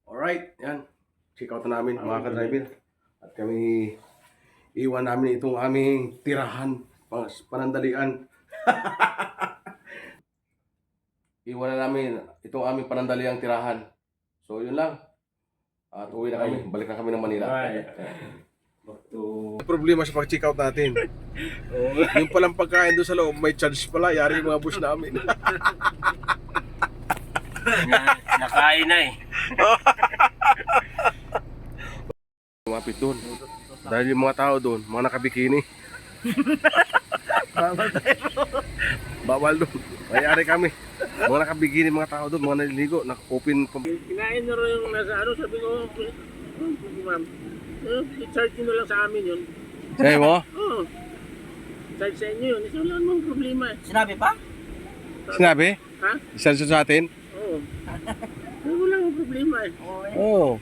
Alright, yan. Check out na namin mga ka-driver. At kami iwan namin itong aming tirahan, panandalian. Iwan na namin itong aming panandaliang tirahan. So yun lang. At uwi na kami. Balik na kami ng Manila. Problema sa pag-check out natin. Yung palang pagkain doon sa loob, may charge pala. Yari yung mga bus namin. Nakain na eh. Lumapit doon. Dahil yung mga tao doon, mga nakabikini. Bawal doon. Mayari kami. Mga nakabikini mga tao doon, mga naliligo, naka-open. Kinain na rin yung nasa ano, sabi ko, ma'am, i-charge nyo lang sa amin yun. Sabi mo? Oo. Charge sa inyo yun. Isa wala namang problema eh. Sinabi pa? Sinabi? Ha? Isa sa atin? Oo. Wala namang problema eh. Oo.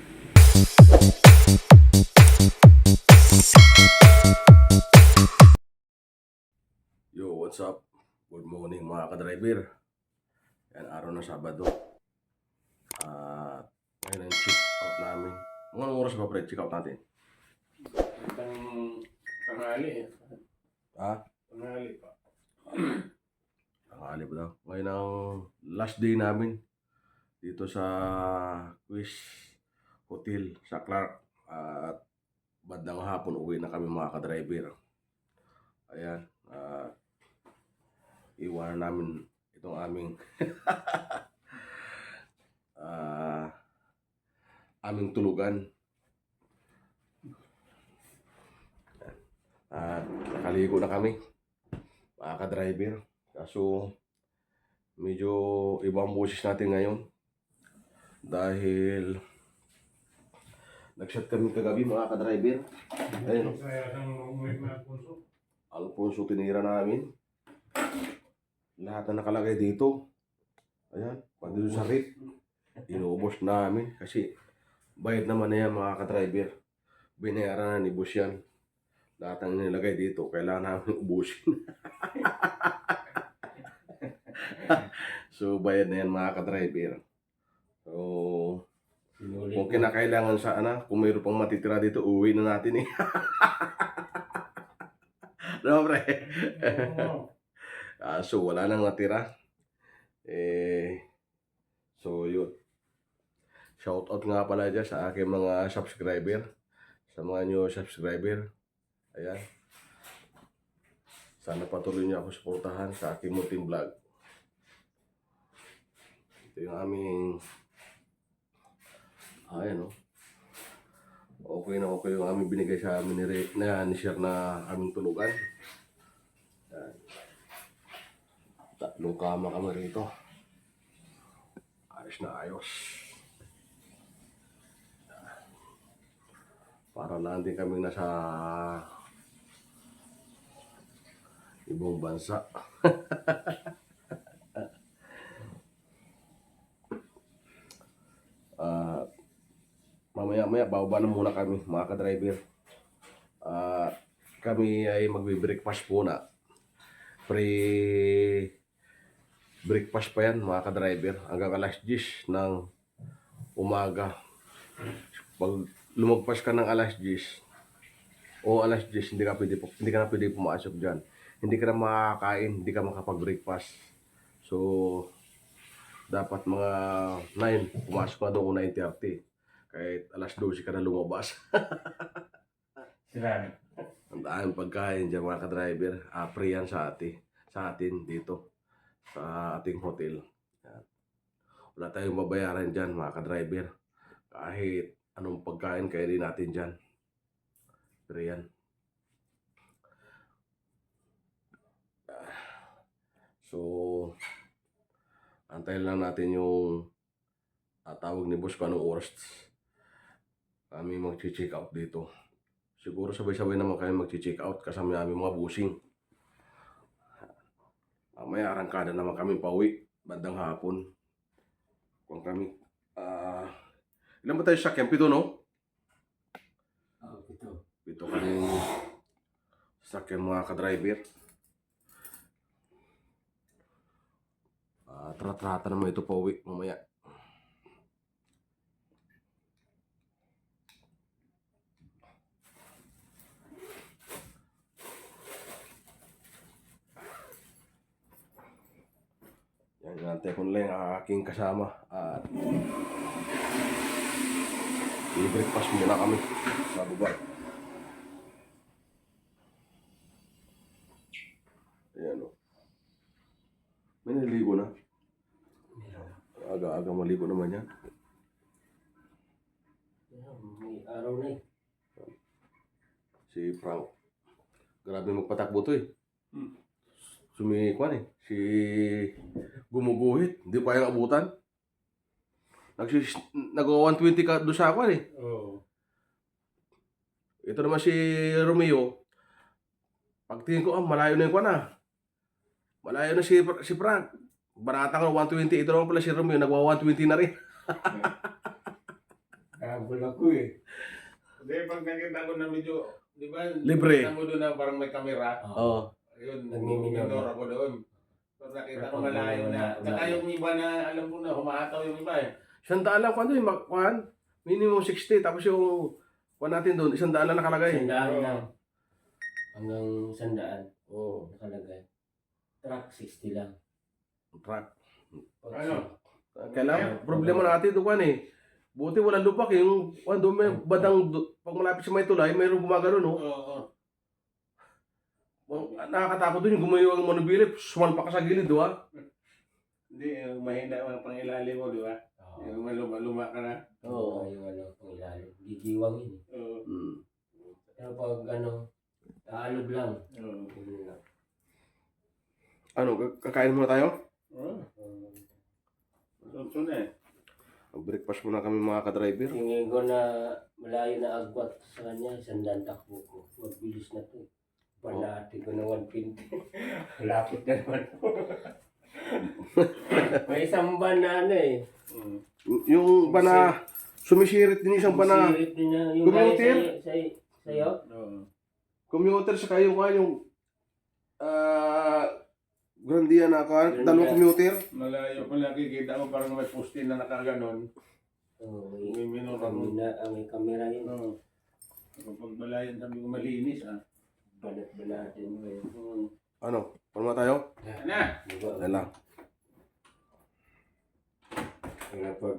Yo, what's up? Good morning mga ka-driver. Yan, araw ng Sabado. Ngayon ang check out namin. Anong oras ba pre? Check out natin? Tanghali eh. Ha? Tanghali pa. Tanghali pa daw. Ngayon ang last day namin dito sa Quiz Hotel sa Clark. At bandang hapon uwi na kami mga ka-driver. Ayan. Iwanan namin itong aming aming tulugan. Nakaligo na kami mga ka-driver. Kaso medyo ibang boses natin ngayon dahil nag-shot kami kagabi mga ka-driver. Ayun, Alfonso tinira namin. Lahat na nakalagay dito. Ayan, pati doon sa rip. Inuubos namin kasi bayad naman na yan mga ka-driver. Binayaran na ni boss yan. Lahat ang nilagay dito, kailangan namin ubusin. So bayad na yan mga ka-driver. So kung kinakailangan sa kung mayroon pang matitira dito, uwi na natin eh. No, pre? So wala nang natira. So yun. Shout out nga pala dyan sa aking mga subscriber. Sa mga new subscriber. Ayan. Sana patuloy niyo ako suportahan sa aking munting vlog. Ito yung aming ayan o. Okay na okay yung aming binigay sa amin ni-share na aming tulugan. Ayan. Tatlong kama kami rito. Ayos na ayos. Para lang din kami nasa ibang bansa. Mamaya bababa na muna kami mga ka-driver. Kami ay magbe-breakfast muna. Breakfast pa yan mga ka-driver hanggang alas 10 ng umaga. Pag lumagpas ka ng alas 10 o alas 10 hindi ka na pwede pumasok dyan. Hindi ka na makakain, hindi ka makapag-breakfast. So dapat mga 9 pumasok na doon 9:30. Kahit alas 12 ka na lumabas. Ang dahil pagkain dyan mga ka-driver. Free yan sa atin dito sa ating hotel. Yan. Wala tayong mabayaran dyan mga ka-driver. Kahit anong pagkain kainin natin dyan. Free yan. So antayin lang natin yung tawag ni boss kung anong oras kami mag-check out dito. Siguro sabay-sabay naman kami mag-check out kasama namin mga busing. May arangkada naman kami pauwi bandang hapon. Kung kami ilan ba tayo sa camp? 7, no? Pito kami sakyan mga ka-driver. Trata naman ito pauwi mamaya. Inaantay ko na lang ang aking kasama at i-breakfast muna kami sa baba. Ayan o. May naligo na. Aga-aga maligo naman yan. May araw na eh. Si Frank. Grabe magpatakbo to eh. Sumikwan eh. Si gumuguhit. Hindi pa yung abutan. Nag-120 ka doon sa akwan eh. Oo. Ito naman si Romeo. Pagtingin ko, malayo na yung kwan ah. Malayo na si Frank. Barata ka 120. Ito naman pala si Romeo. Nagwa-120 na rin. Kabul ako eh. Hindi, pag nakita ko na medyo, di ba? Libre. Nakita mo doon na parang may kamera. Oo. Ayun, Nagmiminor. minor ako doon. Pag nakita ko malayo na. Saka yung iba na, alam ko na, humataw yung iba eh. 100 lang kwan doon. Minimum 60. Tapos yung kwan natin doon, 100 lang nakalagay. 100 lang. Hanggang 100. Oo. Nakalagay. Truck 60 lang. Truck. Ano? Kailangan, problema natin ito kwan eh. Buti walang lupak eh. Yung kwan doon, may badang, pag malapit sa may tulay, mayroong gumagano no. Oo. Nakakatakot doon yung gumayo ang manubili, sumalpak ka sa gilid, di ba? Hindi, yung mahina ang pangilalim mo, di ba? Yung maluma ka na. Oo. Yung ano, pang ilalim. Gigiwang yun eh. Oo. Pero pag ano, taalog lang. Oo. Yun lang. Ano, kakain muna tayo? Oo. Sunod eh. Breakfast muna kami mga ka-driver. Tingin ko na malayo na agwat sa kanya, 100 takbo ko. Magbilis na to. Panati ko na 120. Lapit na naman. May isang ban na ano eh. Yung bana, sumisirit din isang bana, Sirit din niya. Yung Commuter? sa'yo? Oo. commuter saka yung kwan, yung Grandia na kwan, Grandia. dalawang commuter. Malayo pa nakikita mo parang may poste na nakaganon. Oo. May minor ako. May kamera yun. Oo. Kapag malayan sabi ko malinis ah. Banat-banatin mo yun. Ano, paano tayo? Na! Diba? Yan lang. Kaya pag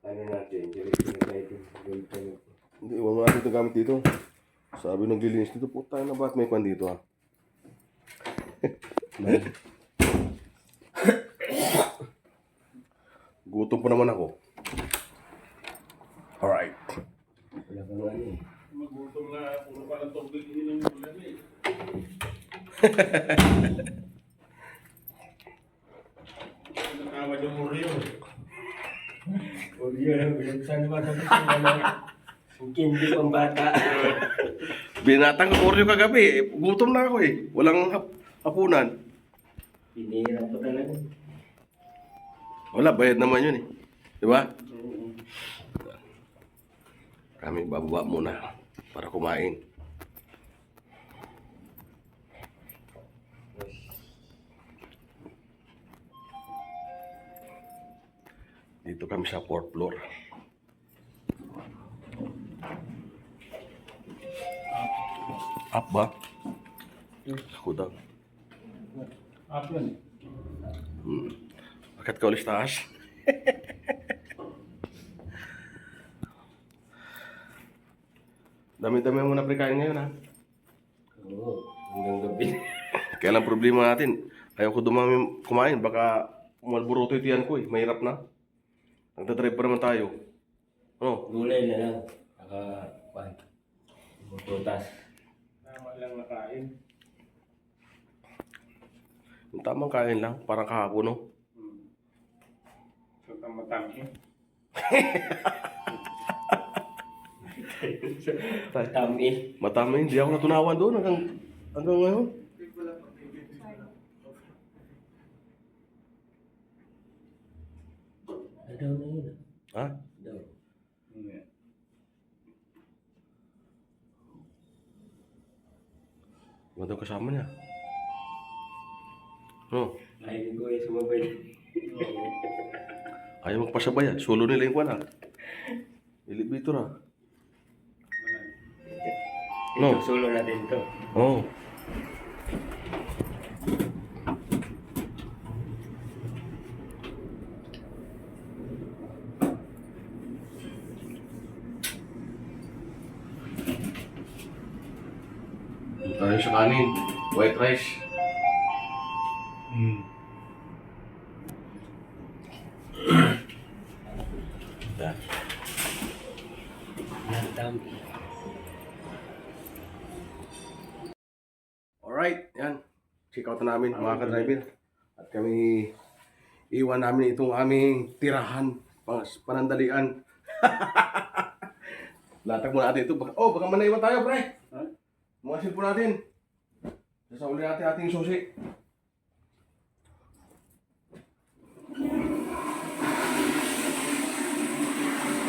ano natin, diretso na tayo dun. Hindi, iwan mo natin ito gamit dito. Sabi ng lilinis dito, puta na bakit may kwan dito ah. Gutom po naman ako. Alright. Wala kang ano eh. Magutom na, puro pa lang tubig ininom mo lang eh. Nakawad yung Oreo. Huwag yun, saan naman sabi ko na ang kindi pang bata. Binatang ko Oreo kagabi. Gutom na ako eh. Walang hapunan. Pinira ko talaga. Wala, bayad naman yun eh. Di ba? Kami bababa muna para kumain. Dito kami sa 4th floor. Up ba? Ako daw. Aplan eh. Bakit ka ulit taas? Dami-dami mo na prekain ngayon ha. Oo, hanggang gabi. Kaya lang problema natin. Ayaw ko dumami kumain. Baka malburuto ito yan ko eh. Mahirap na. Nagdadrive pa naman tayo. Oh, Gulay na lang. Saka, prutas. Tama lang nakain. yung tamang kain lang. Parang kahapon no. So, tamatangin. Tami. Matami. Hindi ako natunawan doon hanggang ngayon. Daw na yun. Ha? Daw. Ganda yung kasama niya. Oh, Ay, ko yung sumabay. ayaw magpasabay ah. Solo nila yung kwan ah. Elevator ah. No. Ito, solo natin to. Oh. tayo sa kanin. White rice. Alright, yan. Check out na namin mga ka-driver. At kami iwan namin itong aming tirahan, panandalian. Latag muna natin ito. Baka manaiwan tayo, pre. Mga silpo natin. Sasauli natin ating susi.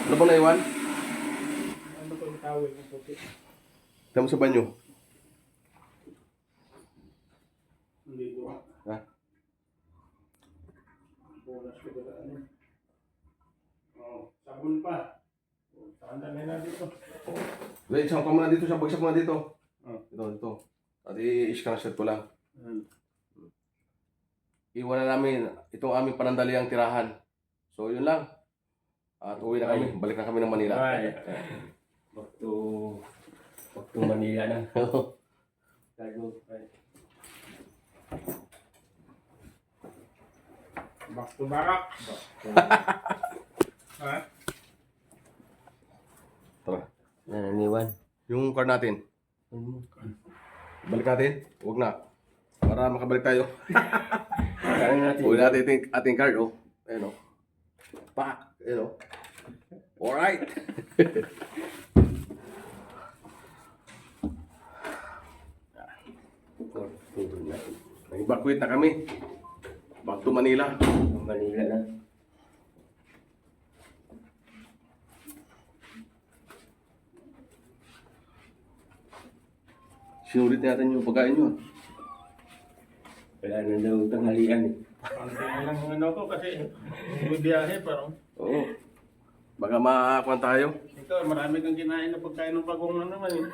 Ano ba naiwan? Ano ko yung tawag ng puti? Tama sa banyo. Hindi ko. Ha? Bonus ko ba ano? Sabon pa. Tanda na dito. Wait, isang pa muna dito, isang bagsak muna dito. Oh. Ito. At i-scan ko lang. Iwan na namin itong aming panandaliang tirahan. So, yun lang. At uwi na kami. Balik na kami ng Manila. Back to Manila na. Back to barak. Ha? Tara. Nananiwan. Yung car natin. Balik natin? Huwag na. Para makabalik tayo. Kaya natin. Uwi natin ating card, oh. Ayun, oh. Pak! Ayun, oh. Alright! Nag-evacuate na kami. Back to Manila. Manila na. Sinulit natin yung pagkain nyo. Wala na daw tanghalian eh. Konti na lang ang ano ko kasi bibiyahe parang. Oo. Baka makakuan tayo. Ikaw, marami kang kinain na pagkain ng pagong na naman eh.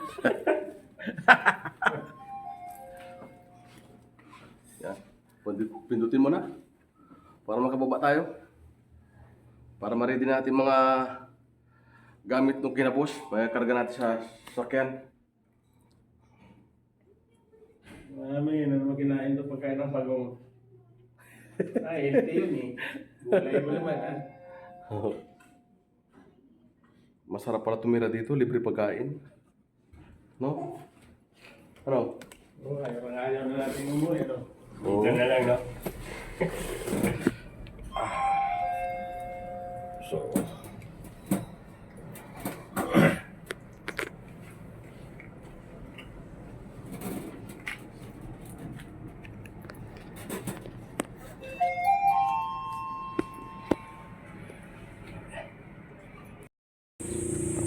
Yan. Pindutin mo na. Para makababa tayo. Para ma-ready natin mga gamit nung kinapos. May karga natin sa sakyan. Marami na naman kinain na pagkain ng pagong. Ay, healthy yun eh. Gulay mo naman ha. Masarap pala tumira dito, libre pagkain. No? Ano? Oo, ayaw na natin umuwi, no? Oo. Ito na lang, no? So,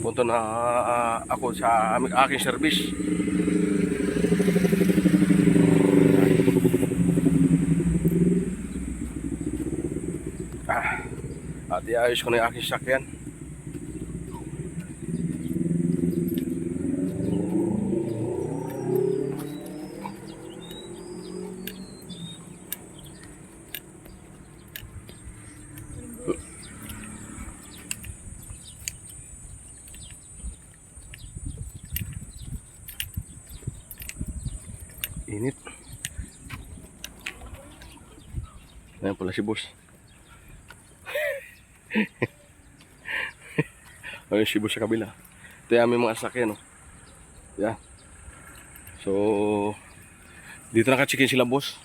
punta na ako sa aking service. At iayos ko na yung aking sakyan. Init. Ayan pala si boss. Ayun si boss sa kabila. Ito yung aming mga sakyan, no? Yan. So, dito naka-check-in sila, boss.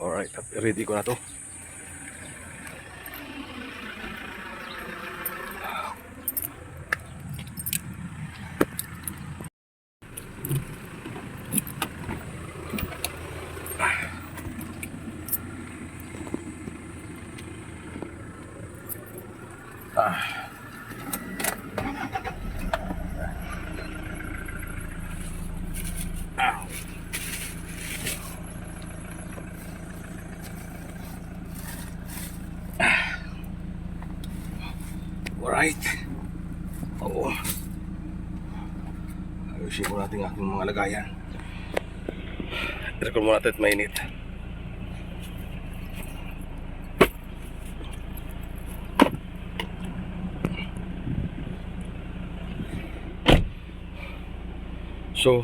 Alright, ready ko na to. Alright. Oo. Ayusin ko natin aking mga lagayan. I-record mo natin at mainit. So,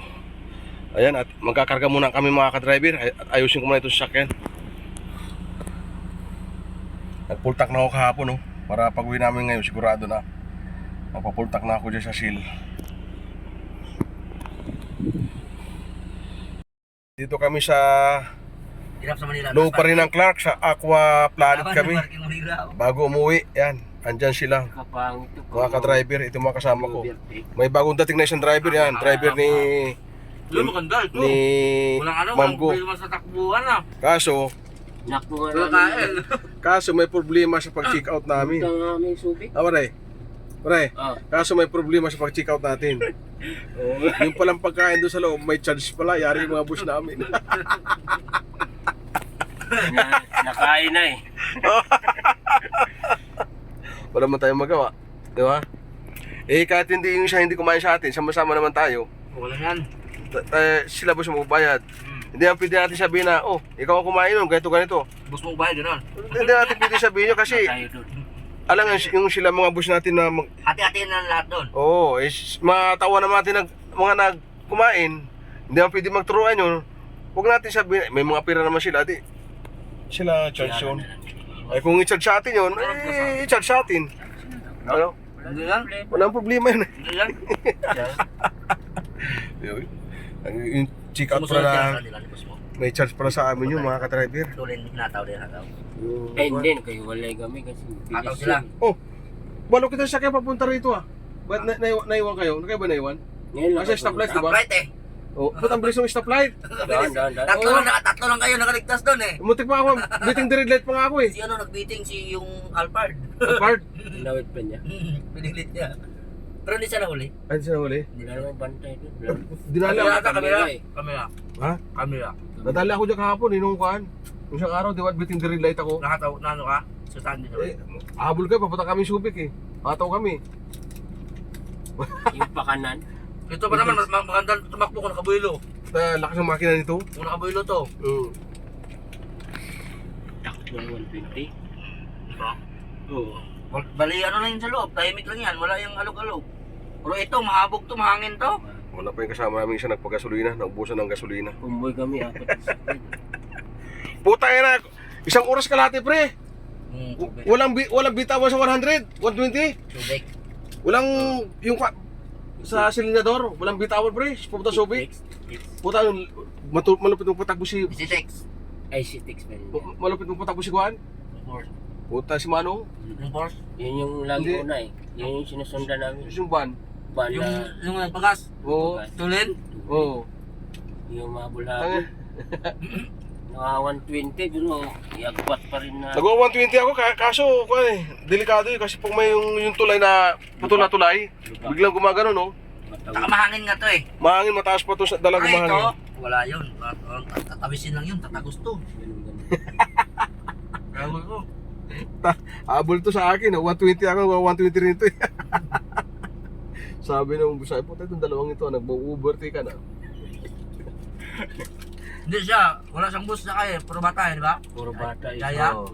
ayan, at magkakarga muna kami mga ka-driver. Ayusin ko muna itong sasakyan. Nagpultak na ako kahapon, no? Para pag uwi namin ngayon, sigurado na magpapultak na ako dyan sa seal. Dito kami sa Hirap sa Manila. loob pa rin ng Clark, sa Aqua Planet kami. Parking Manila. Bago umuwi, yan, andyan sila. Kapangit ito. Mga ka-driver, ito mga kasama ko. May bagong dating na isang driver yan. Driver ni Yung maganda ito. ni Walang ano, Ma'am Go. walang sa takbuhan ah. Kaso, Naku nga Walang namin. kaso may problema sa pag-check out namin. Ito nga may subi. Pare. Pare, Ah. kaso may problema sa pag-check out natin. Yung palang pagkain doon sa loob, may charge pala. Yari yung mga bus namin. Nakain na eh. Wala man tayong magawa. Di ba? Eh, kahit hindi yung siya hindi kumain sa atin, sama-sama naman tayo. Wala yan. Sila bus magbabayad. Hindi naman pwede natin sabihin na, oh, ikaw ang kumain nun, ganito. Bus mo bayad gano'n. Hindi natin pwede sabihin yun kasi, Tayo doon. alam nga, yung sila mga bus natin na Hati-hatiin na lahat doon. oo, matawa naman natin mga nagkumain. Hindi naman pwede magturuan yun. Huwag natin sabihin, may mga pira naman sila, di. Sila charge yun. Ay kung i-charge sa atin yun, i-charge sa atin. Ano? Hindi yan. Walang problema yun. Hindi yan. Yun. Yung check out pala na may charge pala sa amin yun mga ka-driver. Tulin, nataw din nataw. Eh hindi, kayo walay kami kasi Ataw bilis sila. yun. Oh, balo kita siya kayo papunta rito ah. Ba't naiwan kayo? Ano kayo ba naiwan? Ngayon lang. Kasi stoplight diba? Stoplight eh. Oh, ba't ang bilis ng stoplight? Daan. Tatlo lang kayo nakaligtas doon eh. Muntik pa ako, beating the red light pa nga ako eh. Si ano nagbeating si yung Alphard. Apart. Inawit pa niya. Pinilit niya. Pero hindi siya nahuli. Ayun siya huli. Hindi na naman bantay doon. Dinala ako. Kamera. eh. Kamera. Ha? Kamera. Nadali ako dyan kahapon eh, nung kuhan. Yung isang araw, di ba, beating the red light ako. Nakataw na ano ka? Sa saan din Eh, habol kayo, papunta kami Subic eh. Ataw kami. Yung pakanan. Ito pa naman, maganda tumakbo kung nakabuelo. Lakas ng makina nito. Kung nakabuelo to. Takot ng 120. Diba? Oo. Bali ano lang yun sa loob, tahimik lang yan, wala yung alog-alog. Pero ito, mahabog to, mahangin to. Wala pa yung kasama namin isa nagpagasolina, naubusan ng gasolina. Kumboy kami, apat na sakit. Puta na, isang oras kalahati pre. Tubig. Walang bitawan sa 100, 120. Tubig. Walang yung sa silindador, walang bitawan pre. Pupunta Subic. Puta, malupit mong patakbo si Visitex. Ay, si Tix pa rin. malupit mong patakbo si Juan. Puta si Manong. Yung Porsche. Yun yung lagi Hindi. una eh. Yun yung sinusundan namin. Yung ban. Bala. Yung nagpagas. Oo. Tulin. Oo. Yung mga Tanga. bulhabog. Naka 120 dun o. Iagpat pa rin na. Nagawa 120 ako, kaso delikado yun kasi pag may yung tulay na putol na tulay, biglang gumagano no. Taka mahangin nga to eh. Mahangin, mataas pa to sa dalang Ay, ito. mahangin. Wala yun. Tatawisin lang yun, tatagos to. Gawin ko. Habol to sa akin, 120 ako, 120 rin to eh. Sabi nung busay, puta itong dalawang ito, nag-overtake ka na. Hindi siya, wala siyang bus na kayo, puro bata eh, di ba? Puro bata. Yaya? Oo.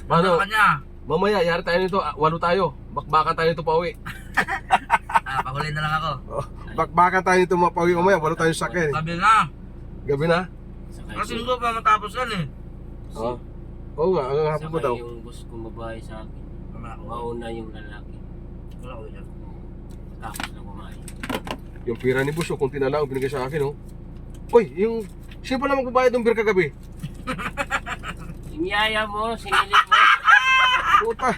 Ano Ano, kanya? mamaya, yari tayo nito, 8 tayo. Bakbakan tayo nito pauwi. Pahuli na lang ako. Bakbakan tayo nito pauwi mamaya, 8 tayo sa sakyan eh. Sabi na. Gabi na? Kasi ko pa matapos yan eh. Oo. Oo nga, ang hapon po daw. yung bus kumabahay sa akin. Wala ako. Mauna yung lalaki. Wala ako yan. Tapos na kumain. Yung pira ni Buso, kung tinala, binigay sa akin oh. Uy, yung, sino pala magbabayad ng beer kagabi? Inyaya mo, sinilip mo. Puta.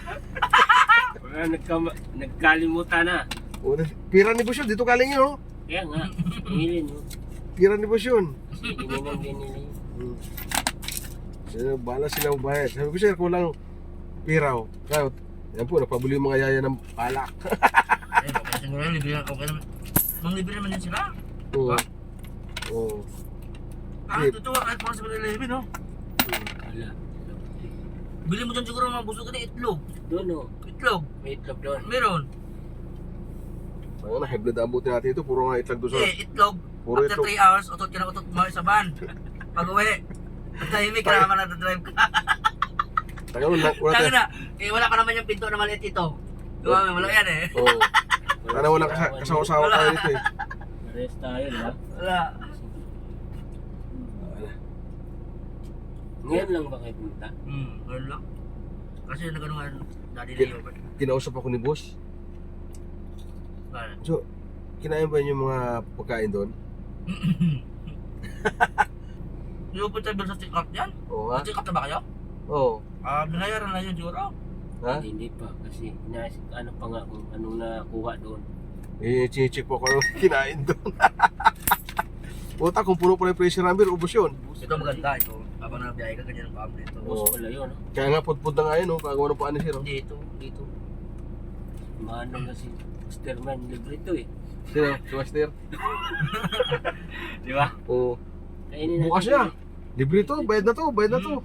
Wala, nagkalimutan na. Pira ni Buso, dito galing yun oh. Kaya nga, sinilin mo. Pira ni Buso yun. Sige naman binili. Bala sila magbayad. Sabi ko sir, kulang pira oh. Kaya, yan po, napabuli yung mga yaya ng palak. Eh, okay siguro yun, libre okay naman. Nung libre naman yan sila. Oo. Ha? Oo. Ah, tutuwa kahit mga sa 11, no? Wala. Bili mo dyan siguro mga busog ka na itlog. Doon o. Itlog. May itlog doon. Meron. Ayun na, heblad abutin natin ito. Puro nga itlag doon sa... Itlog. Puro After itlog. 3 hours, utot ka na utot mo sa van. Pag uwi. Tahimik ka naman na-drive ka. Taga mo, wala Taka tayo. na. Eh, wala pa naman yung pinto na maliit ito. Diba, wala yan eh. Oo. Sana walang kasawa-sawa tayo dito eh. Rest tayo, ha? Wala. Ngayon lang ba kayo pumunta? Wala lang. Kasi nagano nga, Daddy Leo. Kinausap ako ni boss. Wala. So, kinain ba niyo yung mga pagkain doon? Hindi mo po tayo sa check-up yan? Oo nga. Check-up na ba kayo? Oo. Binayaran na yun siguro. Ha? Hindi pa kasi inaisip ano pa nga kung anong nakuha doon. Chine-check po ko yung kinain doon. Puta, kung puno pala yung pressure number, ubos yun. Ito maganda ito. Habang nabiyahe ka, ganyan ang family ito. Boss Oo. pala yun, no? Kaya nga, putput na nga yun, oh. Kagawa ng paano siya, no? Dito, dito. Manong na si Masterman libre to eh. Sino? Si Master? Di ba? Oo. Kainin natin Bukas na. Libre to, bayad na to, bayad na to.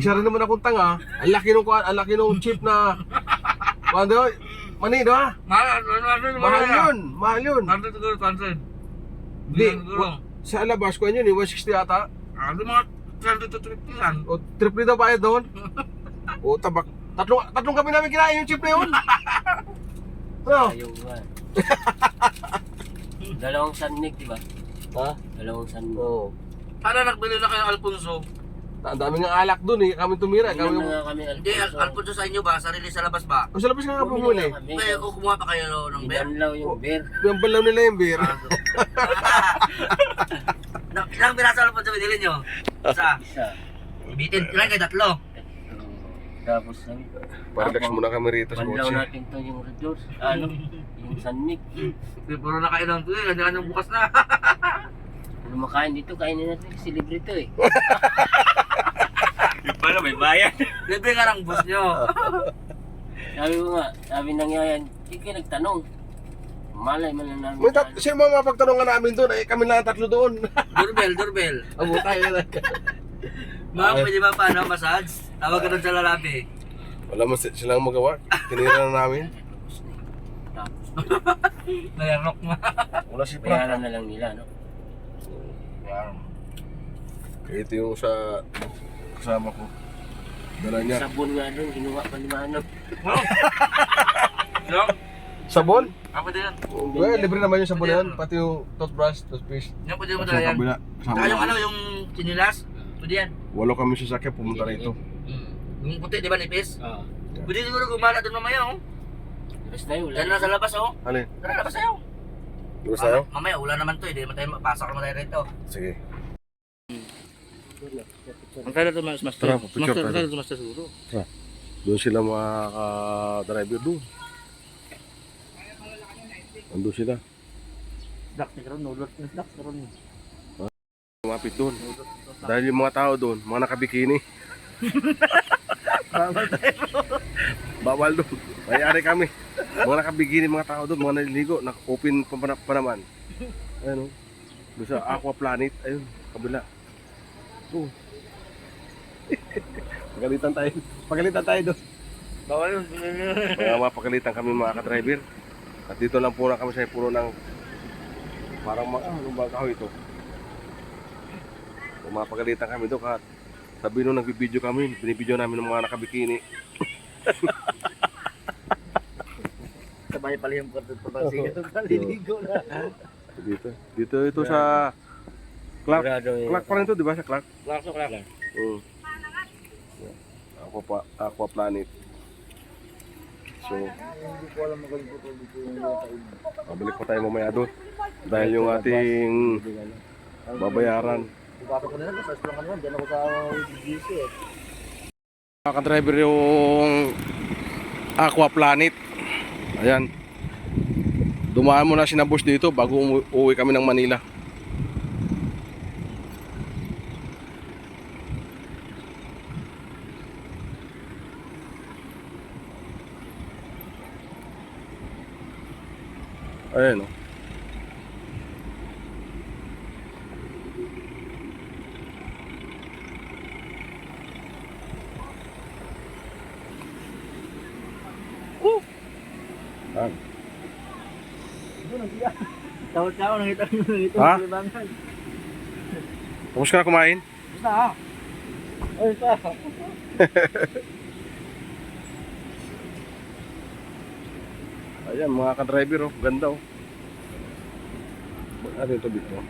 Isa rin naman akong tanga. Ang laki nung chip na... Ano? Mani, di ba? Mahal yun, mahal yun. 100 siguro, 100. Di, siguro. sa alabas ko yun, 160 ata. Ano mga 100 to 300 yan? O, triple daw bayad doon. O, tabak. Tatlong kami namin kinain yung chip na yun. Ano? Ayaw nga. Dalawang sanig, di ba? Ha? Dalawang sanig. Oo. Sana nagbili na kayo ng Alfonso. Ang dami nga alak doon eh. Kami tumira. Kami Kami na nga kami Hindi, Alfonso sa inyo ba? Sarili sa labas ba? O, sa labas nga nga bumuli. Kaya kung kumuha pa kayo ng beer. Binanlaw yung beer. Yung balaw nila yung beer. Ilang piraso Alfonso binili nyo? Isa. Isa. Bitin, ilan kayo? Tatlo? Tapos sabi, Paradax muna kami rito sa banlaw kotse. natin to yung redoors. Ano? Yung sanig. Puro na kayo ng tuloy, ganyan yung bukas na. Ano makain dito, kainin natin kasi libre to eh. Yung pala may bayan. Libre nga ng boss nyo. Sabi ko nga, sabi nang yan, hindi kayo nagtanong. Malay man lang namin. Sino mga mapagtanungan namin doon? Eh, kami lang tatlo doon. Doorbell. Abo tayo na. Ma'am, pwede ba paano massage? Tawag ka doon sa lalabi. Wala mo silang magawa. Tinira na namin. Tapos, Nayarok nga. Wala si bayaran na lang nila, no? Kaya ito yung sa kasama ko. Dala niya. Sabon nga doon, kinuha pa ni Manong. No? Sabon? Ako din yan. Well, libre naman yung sabon na yan. Pati yung toothbrush, toothpaste. Yan, pwede mo Sa dala yan. kabila. Saka yung ano, yung chinilas. Pwede yan. Walo kami sasakyan pumunta rito. Yung puti, di ba nipis? Oo. Pwede siguro gumala doon mamaya, oh. Tapos na yun, Yan na sa labas, oh. Alin? Tara, labas tayo. Gusto tayo? Mamaya, ulan naman to, hindi naman tayo mapasok naman tayo rito. Sige. Ang kaya ito, mas Tara, picture tayo. Kaya ito, mas siguro. Doon sila mga driver doon. Andun sila. Dak, nagkaroon, nulot na dak, nagkaroon. Lumapit doon. Dahil yung mga tao doon, mga nakabikini. Bawal doon. Mayari kami. Mga nakabikini mga tao doon, mga naliligo, naka-open pa naman. Ayun o. Doon sa Aqua Planet, ayun, kabila. Oh. Pagalitan tayo doon. Bawal yun. Mga mapagalitan kami mga ka-driver. At dito lang po na kami sa puno ng parang lumbang kahoy ito. Kung mapagalitan kami doon, kahit sabi nung nagbibideo kami, binibideo namin ng mga nakabikini. Sabay pala yung pagpapasigat ng kaliligo na. Dito ito sa Clark. Sigurado yun. Clark pa rin ito, di ba? Sa Clark? Klak. Aqua Planet. So, Hindi ko alam magaling po dito yung mabalik pa tayo mamaya doon. Dahil yung ating babayaran. Ipapag ko na lang, sa lang naman, dyan ako sa GC eh. Mga ka-driver yung Aqua Planet. Ayan. Dumaan muna si na boss dito bago uuwi kami ng Manila. Ayan o. Ayan. Tawa-tawa, nangita Ha? ng libangan. Tapos ka na kumain? Basta ha? Ay, pa. Ayan mga ka-driver oh, ganda oh. Ano yung tubig mo?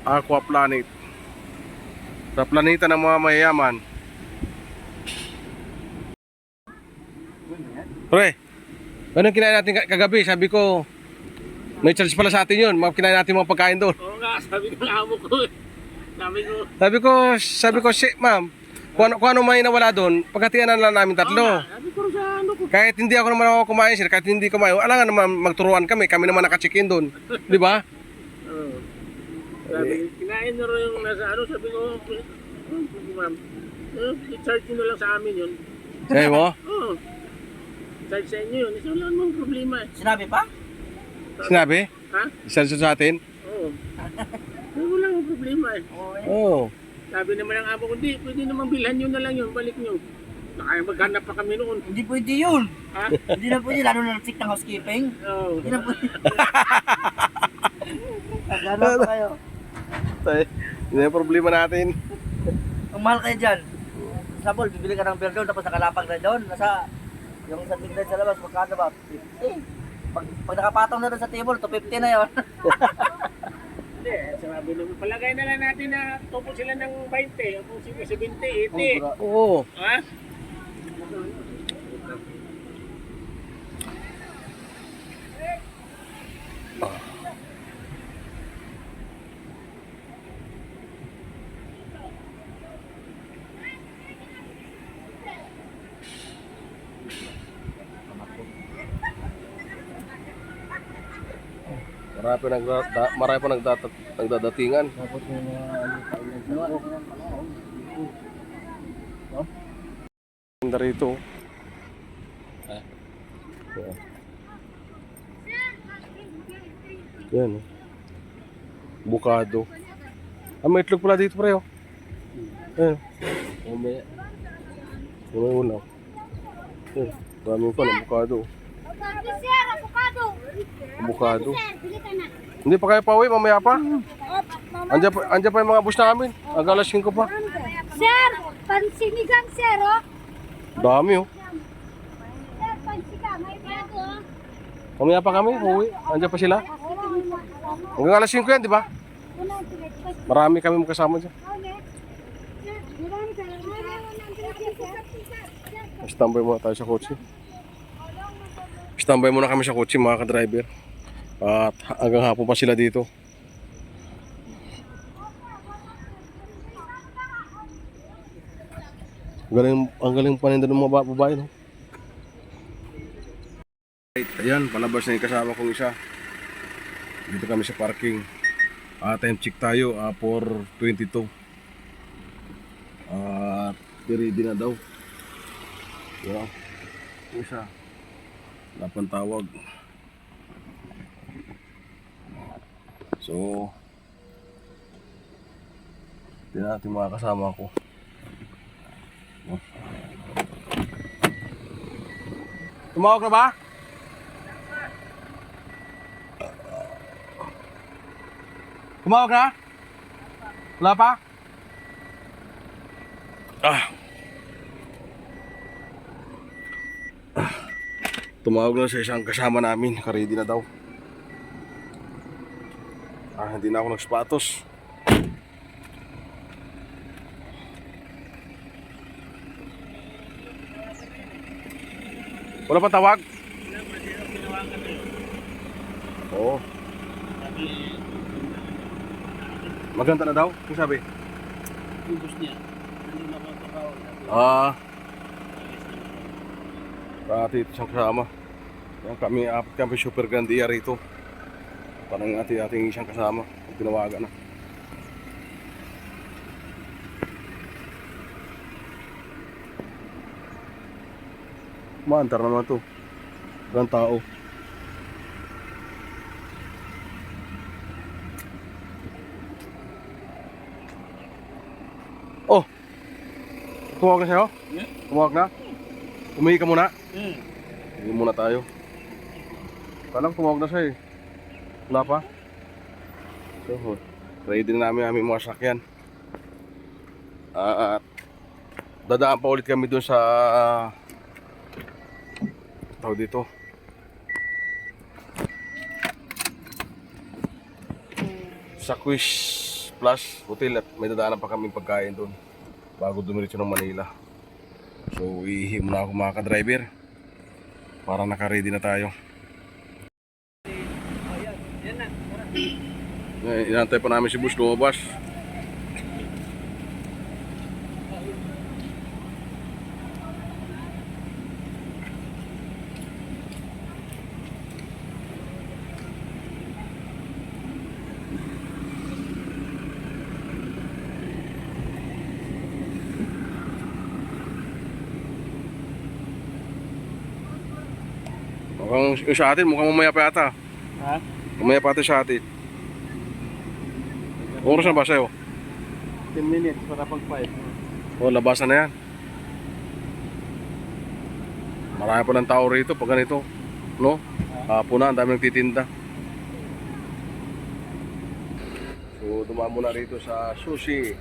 Aqua Planet. Sa planeta ng mga mayayaman. Pre, ano yung kinain natin kagabi? Sabi ko, may charge pala sa atin yun. Mga kinain natin mga pagkain doon. Oo nga, sabi ko na amo ko. Sabi ko, ma'am, kung ano may nawala doon, pagkatian na lang namin tatlo. Sabi ko sa ano ko. Kahit hindi ako naman ako kumain, sir, kahit hindi kumain, alam nga naman magturuan kami naman naka-check-in doon. Di ba? Oo. Sabi, kinain na rin yung nasa ano, sabi ko, ma'am, i-charge nyo na lang sa amin yun. Sabi mo? Oo. Charge sa inyo yun. Isa wala namang problema eh. Sinabi pa? Sinabi? Ha? Isa sa atin? Oo. Wala namang problema eh. Oo. Sabi naman ng amo ko, di, pwede naman bilhan nyo na lang yun, balik nyo. Kaya maghanap pa kami noon. Hindi pwede yun. Ha? Hindi na pwede, lalo na check ng housekeeping. Oo. Hindi na pwede. Naghanap pa kayo. Hindi yung problema natin. Ang mahal kayo dyan. Sabol, bibili ka ng beer doon, tapos nakalapag na doon. Nasa, yung sa tignan sa labas, magkano ba? 50. Pag nakapatong na doon sa table, 250 na yun. Hindi, sabi naman, palagay na lang natin na tupo sila ng 20, kung sila 70, 80. Oo. Ha? Marami pa nagdadatingan. Ganda rito. Yan. Bukado. May itlog pala dito, pre. Ayan. May ulam. Ayan. Daming pa ng bukado. Sir, avocado. Bukado. Sir, bili ka na. Hindi pa kayo pauwi, mamaya pa. Mama. Andiyan pa yung mga bus namin. Hanggang alas 5 pa. Sir, pansinigang, sir, oh. Dami oh. Sir, pansigang, may bago, oh. Mamaya pa kami, uuwi. Andiyan pa sila. Hanggang alas 5 yan, di ba? Marami kami magkasama dyan. Standby muna tayo sa kotse. Standby muna kami sa kotse, mga ka-driver. At hanggang hapon pa sila dito. Ang galing paninda ng mga babae, no? Ayan, palabas na yung kasama kong isa. Dito kami sa parking. Time check tayo, 4:22. At ready na daw. Wow. Isa. Lapan tawag. So, hindi natin mga kasama ko. Tumawag na ba? Tumawag na? Wala pa? Tumawag na sa isang kasama namin, ready na daw. Hindi na ako nagsapatos. Wala pa tawag? Oo. Maganda na daw? Kung sabi? Yung gusto niya, hindi na makakawag. Pati ito siyang kasama. Yan, apat kami super grandia rito. Parang ating isang kasama. Tinawagan na. Maantar naman to. Walang tao. Oh! Tumawag na sa'yo? Yeah. Tumawag na? Umihi ka muna? Hmm. Umihi muna tayo. Parang tumawag na siya eh. Wala pa? So, ready na namin aming mga sakyan. At dadaan pa ulit kami dun sa tawag dito. Sa Quiz Plus Hotel at may dadaanan pa kaming pagkain doon bago dumiretso ng Manila. So iihi muna ako mga ka-driver para naka-ready na tayo. Inantay pa namin si Boss lumabas. Mukhang yung sa atin, mukhang mamaya pa yata. Ha? Mamaya pa atin sa atin. Oras na ba sa'yo? 10 minutes para pag-5. O, labasan na yan. Marami pa ng tao rito pag ganito. No? Hapon na, ang dami nagtitinda. So, dumaan muna rito sa sushi.